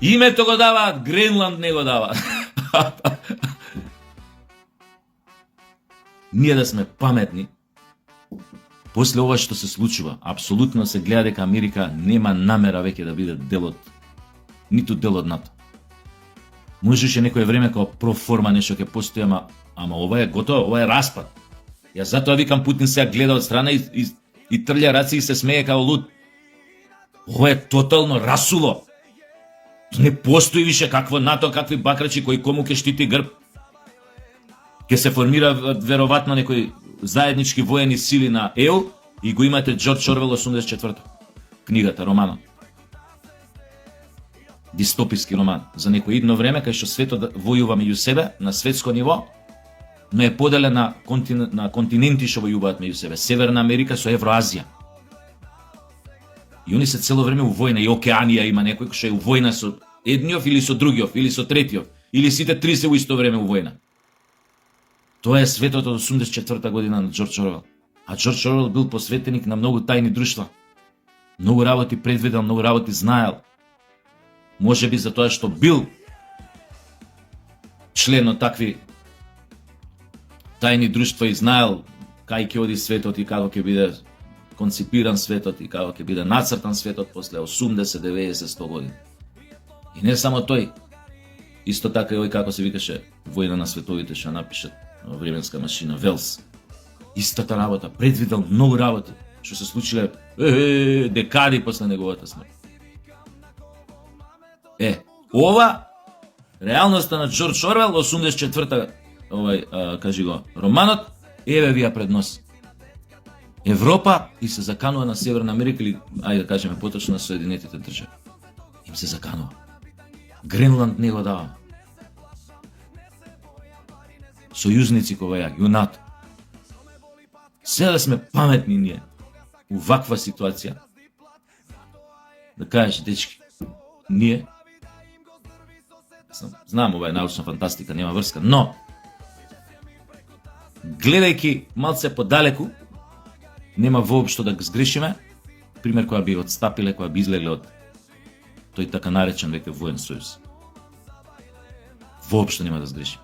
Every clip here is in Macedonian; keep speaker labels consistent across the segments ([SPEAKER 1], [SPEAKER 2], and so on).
[SPEAKER 1] Името го даваат, Гренланд не го даваат. Ние да сме паметни, после ова што се случува, апсолутно се гледа дека Америка нема намера веќе да биде дел од ниту дел од НАТО. Можеше некое време како проформа нешто ќе постои, ама ова е готово, ова е распад. Ја затоа викам Путин сега гледа од страна и трља раци и се смее како луд. Ова е тотално расуло. Не постои више какво НАТО, какви бакрачи кои кому ќе штити грб. Ќе се формира веројатно некои заеднички воени сили на ЕУ и го имате Джордж Орвел 84-то. Книгата, романот. Дистописки роман за некој идно време кај што светот војува меѓу себе на светско ниво, но е поделен на континенти што војуваат меѓу себе. Северна Америка со Евроазија. И они се цело време у војна, и Океанија има некој што е у војна со едниот или со другиот, или со третиот, или сите три се у исто време у војна. Тоа е светот од 84-та година на Джордж Орвел. А Джордж Орвел бил посветеник на многу тајни друштва. Многу работи предвидел, многу работи знаел. Може би за тоа што бил член од такви тајни друштва и знаел кај ќе оди светот и како ќе биде конципиран светот и како ќе биде нацртан светот после 80, 90, 100 години. И не само тој. Исто така и ој како се викаше Војна на световите што напишат временска машина Велс. Истата работа, предвидел многу работи што се случиле декади после неговата смрт. Ова реалноста на Джордж Орвел 84-та кажи го романот, еве вија пред нос. Европа и се заканува на Северна Америка или ајде да кажеме поточно на Соединетите држави. Им се заканува. Гренланд не го дава. Сојузници кога ја, и НАТО. Сега да сме паметни ние у ваква ситуација. Да кажеш, дечки, ние знам, ова е научна фантастика, нема врска, но гледајќи малце подалеку, нема воопшто да го сгрешиме, пример која би отстапиле, која би излегле од тој така наречен веќе воен сојуз. Воопшто нема да сгрешиме.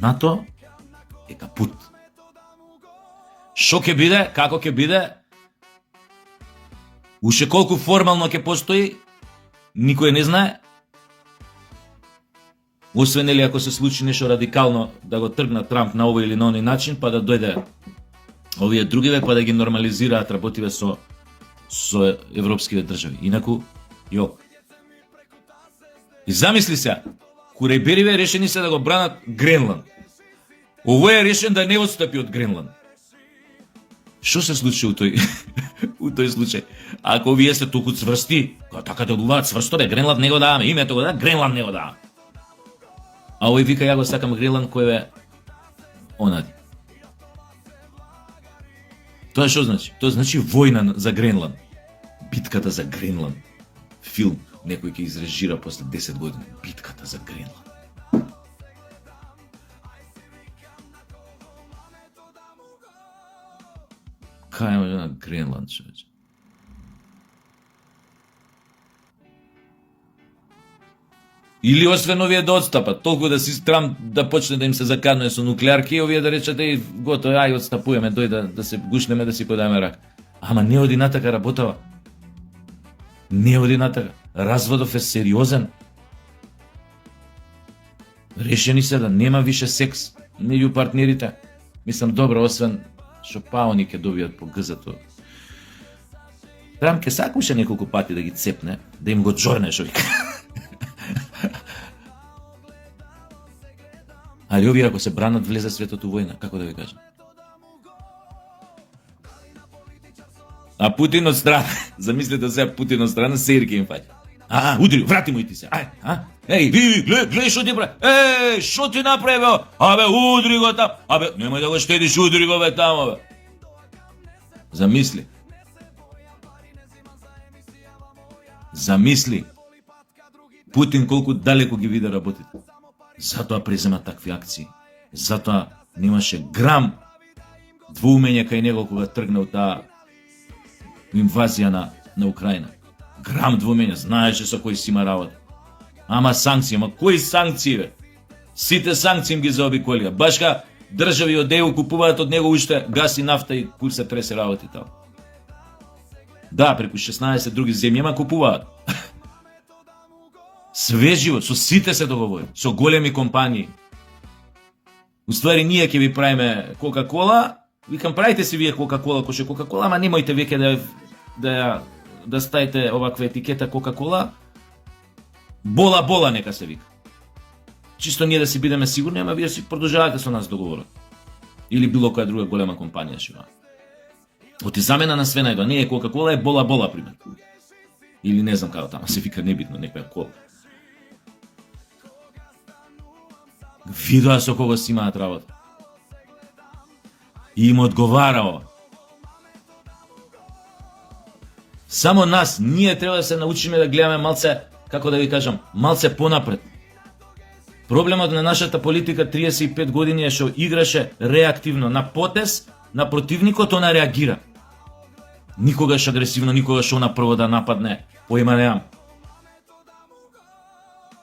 [SPEAKER 1] НАТО е капут. Шо ќе биде, како ќе биде, уште колку формално ќе постои, никој не знае. Освен или ако се случи нешто радикално да го тргна Трамп на овој или на оној начин, па да дојде овие другиве, па да ги нормализираат работиве со европските држави. Инаку, јо. И замисли се, Курајбериве решени се да го бранат Гренланд. Овој е решен да не отстапи од Гренланд. Што се случи у тој случај? Ако вие сте толку цврсти, така делуваат цврсто, Гренланд не го даваме, името го да, Гренланд не го даваме. А овој вика, ја го сакам Гренланд, кој е онади. Тоа што значи? Тоа значи војна за Гренланд. Битката за Гренланд. Филм некој ќе изрежира после 10 години. Битката за Гренланд. Кај може на Гренланд, човече? Или освен овие да отстапат, толку да си Трамп да почне да им се заканува со нуклеарки, овие да речете готово, ај отстапуваме, дојде да се гушнеме, да си подаеме рак. Ама не оди натака работава. Не оди натака. Разводов е сериозен. Решени се да нема више секс меѓу партнерите. Мислам, добро, освен што паони ќе добијат по гзато. Трамп ќе сакаше неколку пати да ги цепне, да им го джорне, шо вика. Али овие ако се бранат влезе светот у војна, како да ви кажам? А Путин од страна, замислете сега Путин од страна, сеир ќе им фаќа. Удри, врати му и ти се. Еј, ви, гледај што ти прави. Што ти направи, бе? Абе, удри го там. Абе, немој да го штедиш, удри го бе тамо, бе. Замисли. Замисли. Путин колку далеко ги виде работите. Затоа презема такви акции. Затоа немаше грам двоумење кај него кога тргнал таа инвазија на Украина. Грам двумење, знаеше со кој си има работа. Ама санкции, ама кои санкции бе? Сите санкции им ги заобиколија. Башка држави од ЕУ купуваат од него уште газ и нафта и куј се тресе работи таму. Да, преку 16 други земји ма купуваат. Све живот, со сите се договори, со големи компании. Уствари ние ќе ви правиме Кока-кола, викам правите си вие Кока-кола, коше Кока-кола, ама немојте веќе да ставите оваква етикета Кока-кола. Бола нека се вика. Чисто ние да си бидеме сигурни, ама вие си продолжавате со нас договорот. Или било која друга голема компанија шива. Оти замена на све најдва, не е Кока-кола, е бола пример. Или не знам како тама се вика, небитно, некоја кола. Видоа со кого си имаат работа. И им одговара ова. Само нас, ние треба да се научиме да гледаме малце, како да ви кажам, малце понапред. Проблемот на нашата политика 35 години е што играше реактивно на потез, на противникот она реагира. Никогаш агресивно, никогаш она прво да нападне, поима немам.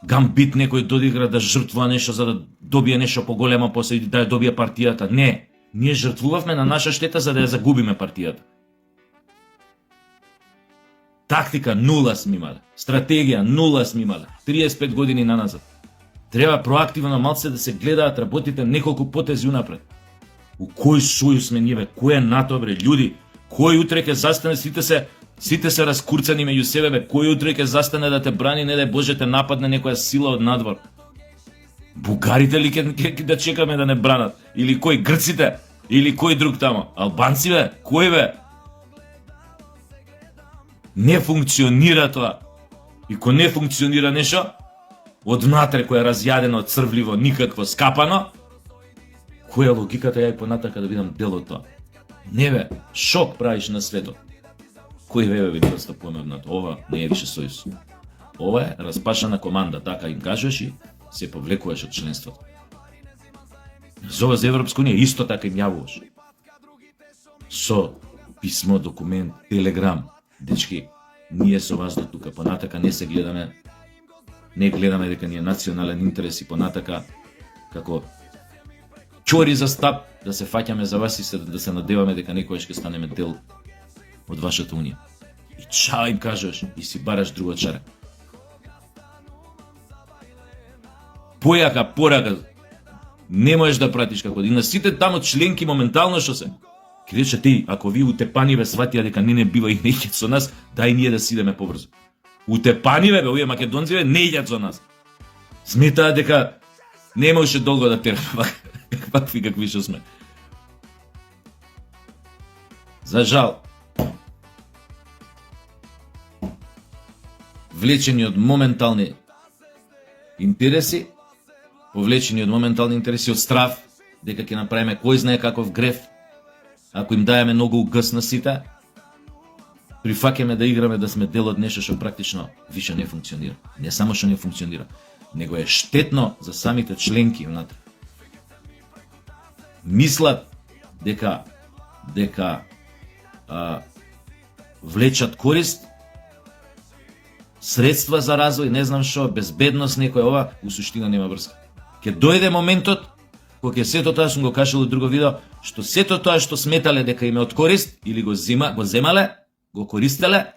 [SPEAKER 1] Гамбит некој додигра да жртвува нешто за да добие нешто поголемо, после да ја добие партијата. Не, ние жртвувавме на наша штета за да ја загубиме партијата. Тактика нула сме имале, стратегија нула сме имале, 35 години наназад. Треба проактивно малце да се гледаат работите неколку потези унапред. У кој сојуз сме ние, бе? Кој е НАТО, бре, људи? Кој утре ќе застане, сите се раскурцани меѓу себе, бе? Кој утре ќе застане да те брани, не да Боже те нападне некоја сила од надвор? Бугарите ли ќе да чекаме да не бранат? Или кој, грците? Или кој друг тамо? Албанци, бе? Кој, бе? Не функционира тоа. И кога не функционира нешто, однатре кој е разјадено, црвливо, никакво, скапано, која е логиката ја и понатака да бидам дел од тоа? Не бе, шок правиш на светот. Кој ве ви доста помогнат? Ова не е више сојуз. Ова е распашана команда, така им кажеш и се повлекуваш од членството. За Европска унија исто така им јавуваш. Со писмо, документ, телеграм. Дечки, ние со вас до тука, понатака не се гледаме, не гледаме дека ни е национален интерес и понатака како чори за стап да се фаќаме за вас и да се надеваме дека некојаш ќе станеме дел од вашата унија. И чао им кажеш и си бараш друга чара. Појака порака не можеш да пратиш како и на сите таму членки моментално што се. Ке рече ти, ако ви утепаниве сватија дека не бива и не иѓат со нас, дај ние да сидеме побрзо. Утепаниве, бе, овие македонци не иѓат со нас. Сметаат дека не може долго да терпат какви што сме. За жал. Влечени од моментални интереси, повлечени од моментални интереси, од страв, дека ќе направиме кој знае каков греф, ако им дајаме многу угас на сите, прифаќаме да играме да сме дел од нешто што практично више не функционира. Не само што не функционира, него е штетно за самите членки внатре. Мислат дека влечат корист, средства за развој, не знам што, безбедност, некој ова, у суштина нема врска. Ке дојде моментот кога ќе сето тоа, сум го кажал во друго видео, што сето тоа што сметале дека им е од корист или го земале, го користеле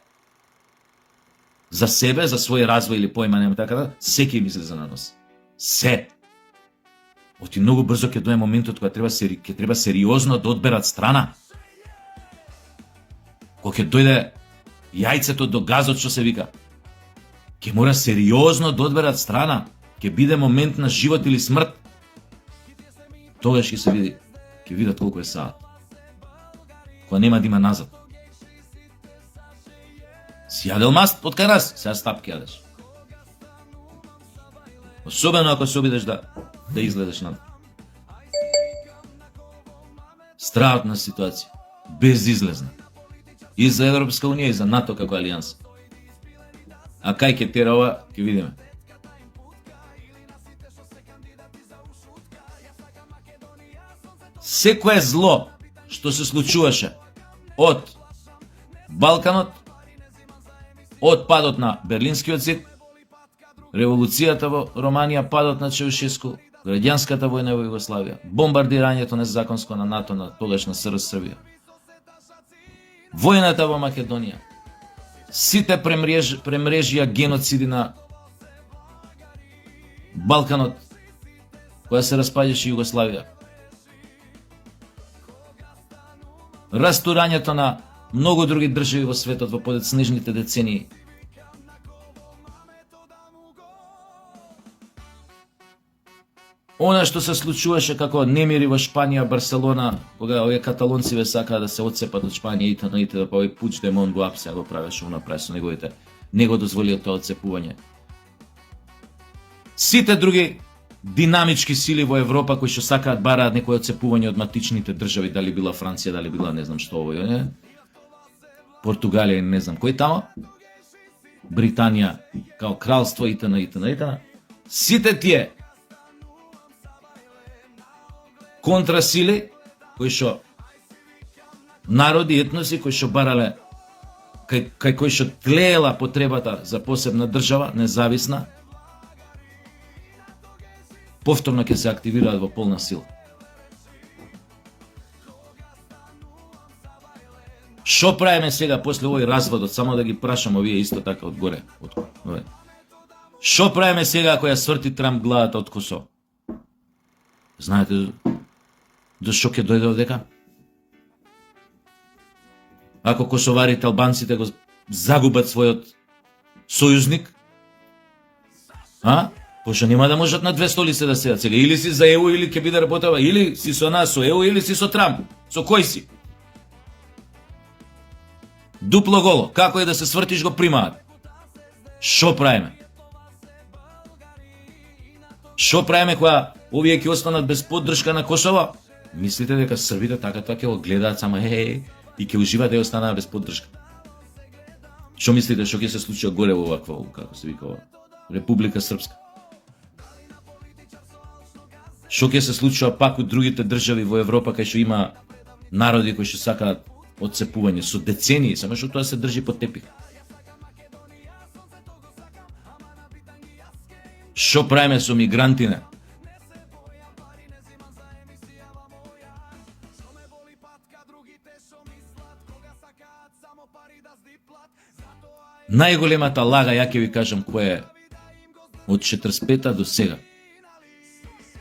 [SPEAKER 1] за себе, за свој развој или поима нема така да, се ќе им излезе на нос. Се. Оти многу брзо ќе дојде моментот кога ќе треба сериозно да одберат страна. Кога ќе дојде јајцето до газот што се вика. Ќе мора сериозно да одберат страна. Ќе биде момент на живот или смрт. Тогаш ќе се види, ќе видат колку е саат. Кога нема да има назад. Си јадел маст од кај нас, сега стапки јадеш. Особено ако се обидеш да изгледаш на страхотна ситуација, безизлезна. И за Европска унија и за НАТО како алијанса. А кај ќе тера ова, ќе видиме. Секое зло што се случуваше од Балканот од падот на Берлинскиот зид, револуцијата во Романија, падот на Чаушеску, граѓанската војна во Југославија, бомбардирањето незаконско на НАТО на тогашна СРС, војната во Македонија, сите премрежија геноциди на Балканот, која се распаѓаше Југославија, растурањето на многу други држави во светот во подоцнежните децении. Она што се случуваше како немири во Шпанија, Барселона, кога овие каталонци сакаа да се отцепат од Шпанија и т.н. да па овој Пучдемон го апсеа, го правеше унаправ со неговите, не го дозволија тоа отцепување. Сите други динамички сили во Европа кои што сакаат бараат некој отцепување од матичните држави, дали била Франција, дали била не знам што овој, не? Португалија, не знам кој тамо, Британија као кралство и т.н. Сите тие контрасили кои што народи, етноси кои што барале кај кои што тлеела потребата за посебна држава, независна, повторно ќе се активираат во полна сила. Шо правиме сега после овој разводот, само да ги прашам овие исто така одгоре. Шо правиме сега ако ја сврти Трамп главата од Косово? Знаете до шо ќе дојде одека? Ако косоварите, албанците го загубат својот сојузник, пошто нема да можат на две столици да седат сега. Или си за ЕУ, или ќе биде работава, или си со нас, со ЕУ, или си со Трамп. Со кој си? Дупло голо. Како е да се свртиш го примаат. Шо правиме? Шо правиме кога овие ќе останат без поддршка на Косово? Мислите дека србите така тоа ќе го гледаат само и ќе уживаат да ја останаа без поддршка? Шо мислите што ќе се случи горе во оваква, како се вика, Република Српска? Што ќе се случува пак од другите држави во Европа кај што има народи кои што сакаат отцепување со децении, само што тоа се држи под тепих. Што правиме со мигрантите? Најголемата лага, ја ќе ви кажам која е од 45-та до сега,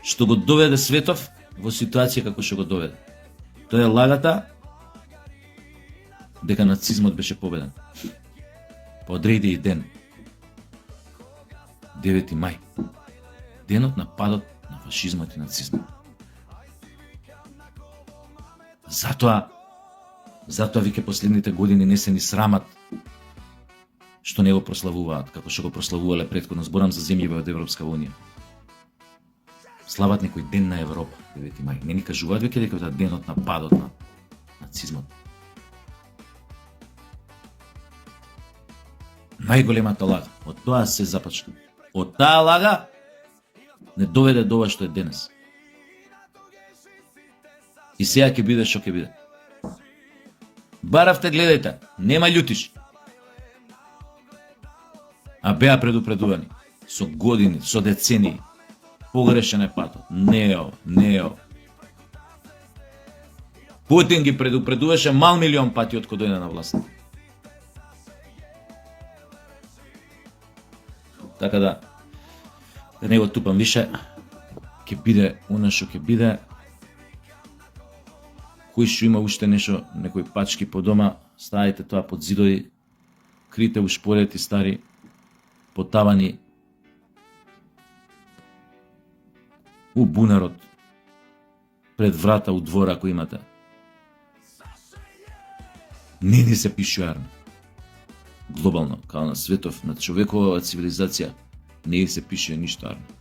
[SPEAKER 1] што го доведе светов во ситуација како што го доведе. Тоа е лагата дека нацизмот беше победен. Па одреди и ден. 9 мај. Денот на падот на фашизмот и нацизмот. Затоа веќе последните години не се ни срамат што не го прославуваат, како што го прославувале претходно. Зборам за земјите од Европска унија. Слават некој ден на Европа, 9 мај. Не ни кажуваат веќе дека тоа денот на падот на нацизмот. Најголемата лага. Од тоа се започна. Од таа лага не доведе до ова што е денес. И сега ќе биде што ќе биде. Баравте, гледајте, нема љутиш. А беа предупредувани со години, со децении. Погрешен е патот. Нео. Путин ги предупредуваше мал милион пати од кога дојде на власт. Така да не го тупам више, ќе биде она што ќе биде. Кој што има уште нешто, некои пачки по дома, ставите тоа под зидови, крите ушпорети стари, потавани у бунарот, пред врата у двора ако имате. Не ни се пишуарно. Глобално, као на светов, на човекова цивилизација, не се пише ништо арно.